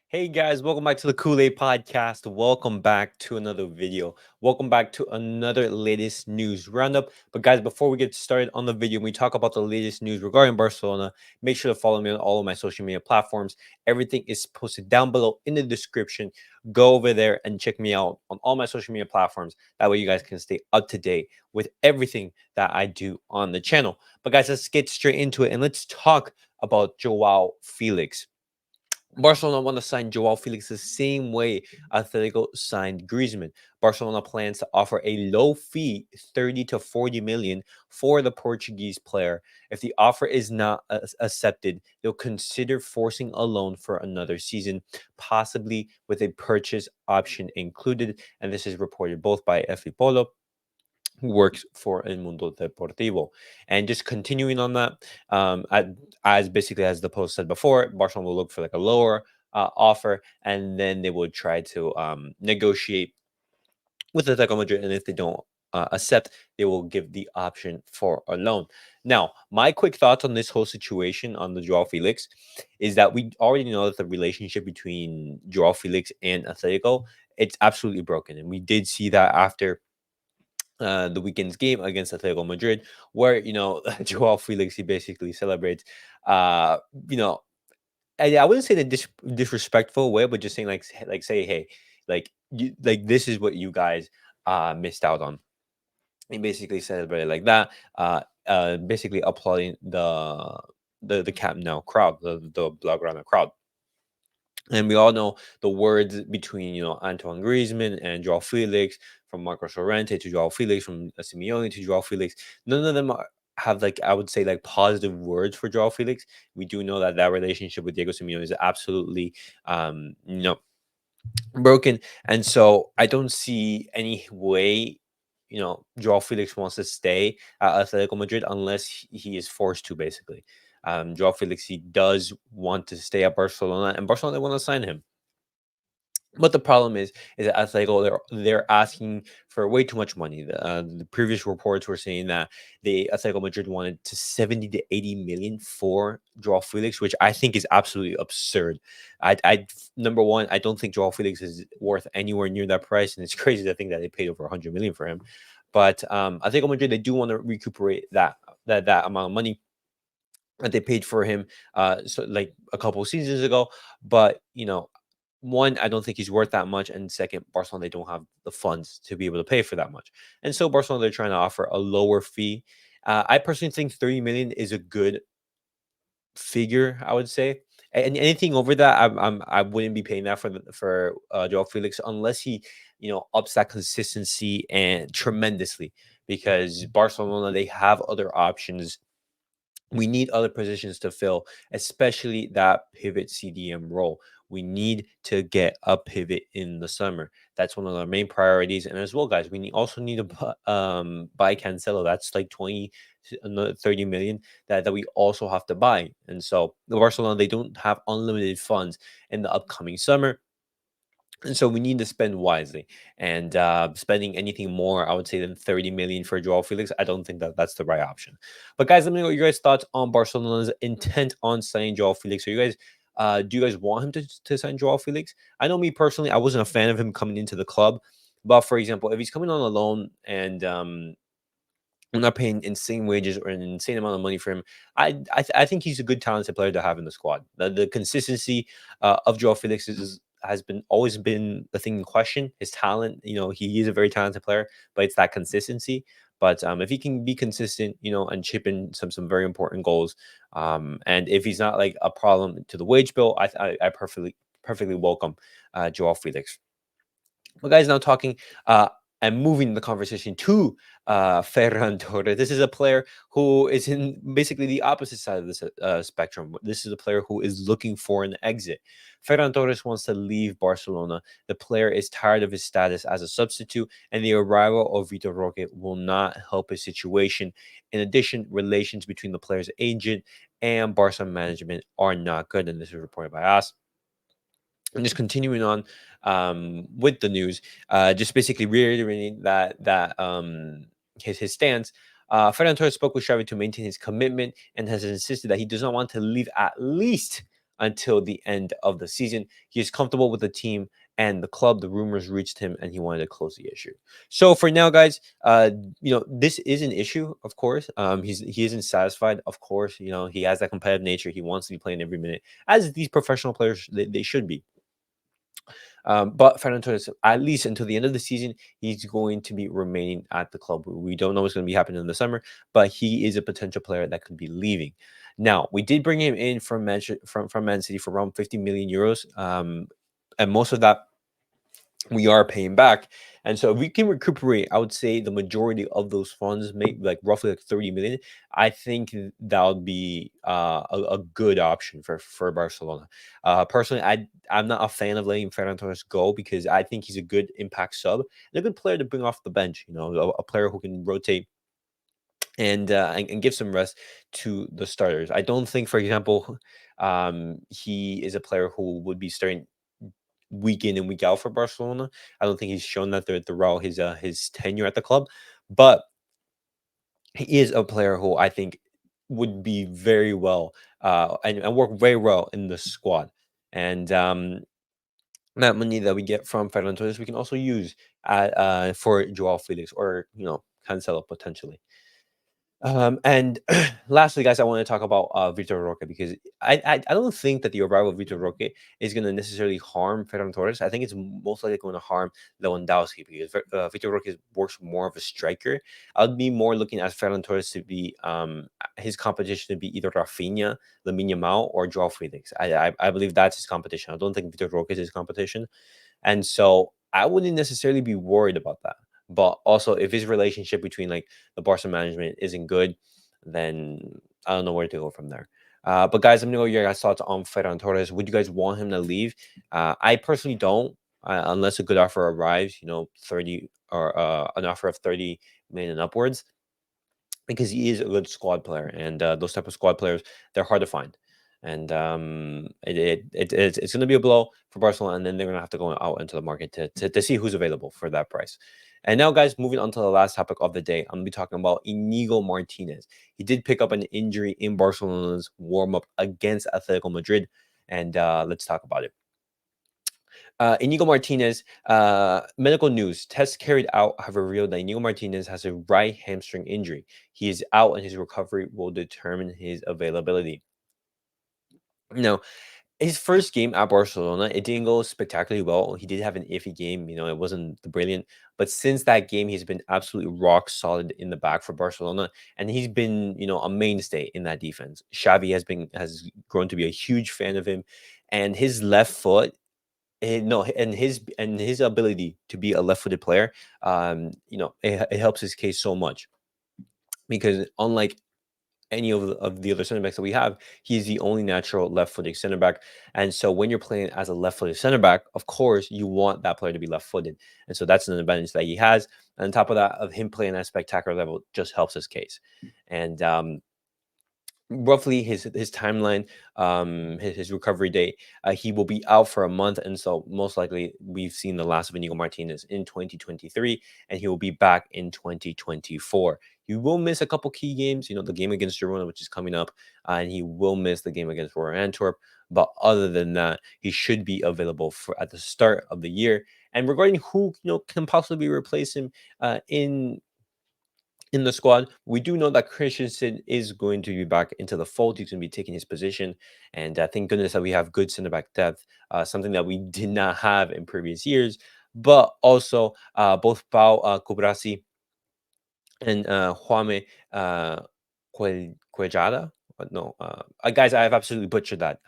Hey guys, welcome back to the Kool-Aid Podcast. Welcome back to another video. Welcome back to another latest news roundup. But guys, before we get started on the video, we talk about the latest news regarding Barcelona. Make sure to follow me on all of my social media platforms. Everything is posted down below in the description. Go over there and check me out on all my social media platforms. That way you guys can stay up to date with everything that I do on the channel. But guys, let's get straight into it and let's talk about Joao Felix. Barcelona want to sign Joao Felix the same way Atletico signed Griezmann. Barcelona plans to offer a low fee, 30 to 40 million, for the Portuguese player. If the offer is not accepted, they'll consider forcing a loan for another season, possibly with a purchase option included. And this is reported both by Efi Polo, who works for El Mundo Deportivo. And just continuing on that, as basically as the post said before, Barcelona will look for like a lower offer, and then they will try to negotiate with Atletico Madrid. And if they don't accept, they will give the option for a loan. Now, my quick thoughts on this whole situation on the Joao Felix is that we already know that the relationship between Joao Felix and Atletico, it's absolutely broken, and we did see that after the weekend's game against Atletico Madrid, where Joao Felix, he basically celebrates, uh, you know, I wouldn't say the disrespectful way, but just saying like say, hey, like this is what you guys missed out on. He basically celebrated like that, basically applauding the Camp Nou crowd, the Blaugrana crowd. And we all know the words between Antoine Griezmann and Joao Felix, from Marcos Llorente to Joao Felix, from Simeone to Joao Felix. None of them have, like, I would say, like, positive words for Joao Felix. We do know that that relationship with Diego Simeone is absolutely broken, and so I don't see any way Joao Felix wants to stay at Atletico Madrid unless he is forced to, basically. Joao Felix, he does want to stay at Barcelona, and Barcelona, they want to sign him. But the problem is that Atletico, they're asking for way too much money. The previous reports were saying that the Atletico Madrid wanted to 70 to 80 million for Joao Felix, which I think is absolutely absurd. I Number one, I don't think Joao Felix is worth anywhere near that price, and it's crazy to think that they paid over 100 million for him. But Atletico Madrid, they do want to recuperate that amount of money that they paid for him, so like a couple of seasons ago. But one, I don't think he's worth that much, and second, Barcelona, they don't have the funds to be able to pay for that much, and so Barcelona, they're trying to offer a lower fee. I personally think 30 million is a good figure, I would say. And anything over that, I wouldn't be paying that for Joao Felix unless he ups that consistency and tremendously, because Barcelona, they have other options. We need other positions to fill, especially that pivot CDM role. We need to get a pivot in the summer. That's one of our main priorities. And as well, guys, also need to buy Cancelo. That's like 20, another 30 million that we also have to buy. And so the Barcelona, they don't have unlimited funds in the upcoming summer. And so we need to spend wisely, and spending anything more, I would say, than 30 million for Joao Felix, I don't think that that's the right option. But guys, let me know your guys' thoughts on Barcelona's intent on signing Joao Felix. Do you guys want him to sign Joao Felix? I know, me personally, I wasn't a fan of him coming into the club. But for example, if he's coming on a loan and I'm not paying insane wages or an insane amount of money for him, I think he's a good talented player to have in the squad. The consistency of Joao Felix has been always been the thing in question. His talent, he is a very talented player, but it's that consistency. But if he can be consistent, and chip in some very important goals, and if he's not like a problem to the wage bill, I perfectly welcome Joao Felix. Well, guys, now talking and moving the conversation to Ferran Torres. This is a player who is in basically the opposite side of this spectrum. This is a player who is looking for an exit. Ferran Torres wants to leave Barcelona. The player is tired of his status as a substitute, and the arrival of Vitor Roque will not help his situation. In addition, relations between the player's agent and Barca management are not good, and this is reported by us. And just continuing on with the news, just basically reiterating that his stance. Ferran Torres spoke with Xavi to maintain his commitment and has insisted that he does not want to leave at least until the end of the season. He is comfortable with the team and the club. The rumors reached him, and he wanted to close the issue. So for now, guys, this is an issue, of course. He isn't satisfied, of course. He has that competitive nature. He wants to be playing every minute, as these professional players they should be. But Ferran Torres, at least until the end of the season, he's going to be remaining at the club. We don't know what's going to be happening in the summer, but he is a potential player that could be leaving. Now, we did bring him in from Man City for around 50 million euros, and most of that we are paying back. And so if we can recuperate, I would say the majority of those funds, maybe like roughly like 30 million. I think that would be a good option for Barcelona. Personally, I'm not a fan of letting Ferran Torres go because I think he's a good impact sub and a good player to bring off the bench. A player who can rotate and give some rest to the starters. I don't think, for example, he is a player who would be starting week in and week out for Barcelona. I don't think he's shown that throughout his tenure at the club, but he is a player who I think would be very well and work very well in the squad. And that money that we get from Ferran Torres, we can also use for Joao Felix or Cancelo potentially. And lastly, guys, I want to talk about Vitor Roque because I don't think that the arrival of Vitor Roque is going to necessarily harm Ferran Torres. I think it's most likely going to harm Lewandowski because Vitor Roque works more of a striker. I'd be more looking at Ferran Torres to be his competition to be either Rafinha, Lamine Yamal, or Joao Felix. I believe that's his competition. I don't think Vitor Roque is his competition. And so I wouldn't necessarily be worried about that. But also, if his relationship between like the Barca management isn't good, then I don't know where to go from there. But guys, let me know your guys' thoughts on Ferran Torres. Would you guys want him to leave? I personally don't, unless a good offer arrives. 30 or an offer of 30 million and upwards, because he is a good squad player, and those type of squad players they're hard to find. And it's going to be a blow for Barcelona, and then they're going to have to go out into the market to see who's available for that price. And now, guys, moving on to the last topic of the day, I'm going to be talking about Inigo Martinez. He did pick up an injury in Barcelona's warm-up against Atletico Madrid, and let's talk about it. Inigo Martinez, medical news. Tests carried out have revealed that Inigo Martinez has a right hamstring injury. He is out and his recovery will determine his availability. Now, his first game at Barcelona, it didn't go spectacularly well. He did have an iffy game, it wasn't brilliant. But since that game, he's been absolutely rock solid in the back for Barcelona, and he's been, a mainstay in that defense. Xavi has grown to be a huge fan of him, and his left foot no, and his ability to be a left-footed player, it helps his case so much because unlike any of the other center backs that we have, he's the only natural left-footed center back. And so when you're playing as a left-footed center back, of course you want that player to be left-footed, and so that's an advantage that he has. And on top of that, of him playing at a spectacular level, just helps his case. And roughly his timeline, his recovery date, he will be out for a month, and so most likely we've seen the last of Inigo Martinez in 2023, and he will be back in 2024. He will miss a couple key games, the game against Girona, which is coming up, and he will miss the game against Royal Antwerp. But other than that, he should be available for at the start of the year. And regarding who can possibly replace him in the squad, we do know that Christensen is going to be back into the fold. He's going to be taking his position, and thank goodness that we have good center back depth, something that we did not have in previous years. But also, both Pau Kubrasi and Juame Cuejada. No, guys, I have absolutely butchered that.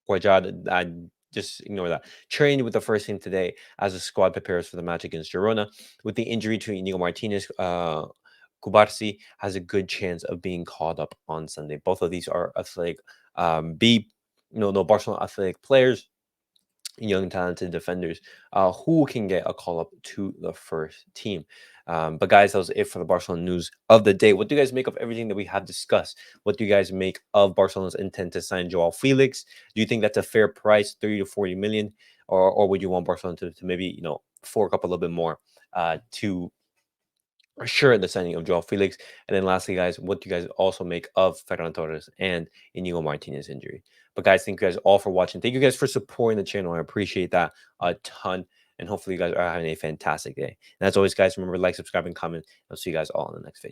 Cuejada, I just ignore that. Trained with the first team today as the squad prepares for the match against Girona. With the injury to Inigo Martinez, Kubarsi has a good chance of being called up on Sunday. Both of these are athletic, no Barcelona athletic players, young talented defenders who can get a call up to the first team. But guys, that was it for the Barcelona news of the day. What do you guys make of everything that we have discussed? What do you guys make of Barcelona's intent to sign Joao Felix? Do you think that's a fair price, 30 to 40 million, or would you want Barcelona to maybe fork up a little bit more to assure the signing of Joao Felix? And then lastly, guys, what do you guys also make of Ferran Torres and Inigo Martinez injury? But guys, thank you guys all for watching. Thank you guys for supporting the channel. I appreciate that a ton. And hopefully you guys are having a fantastic day. And as always, guys, remember to like, subscribe, and comment. I'll see you guys all in the next video.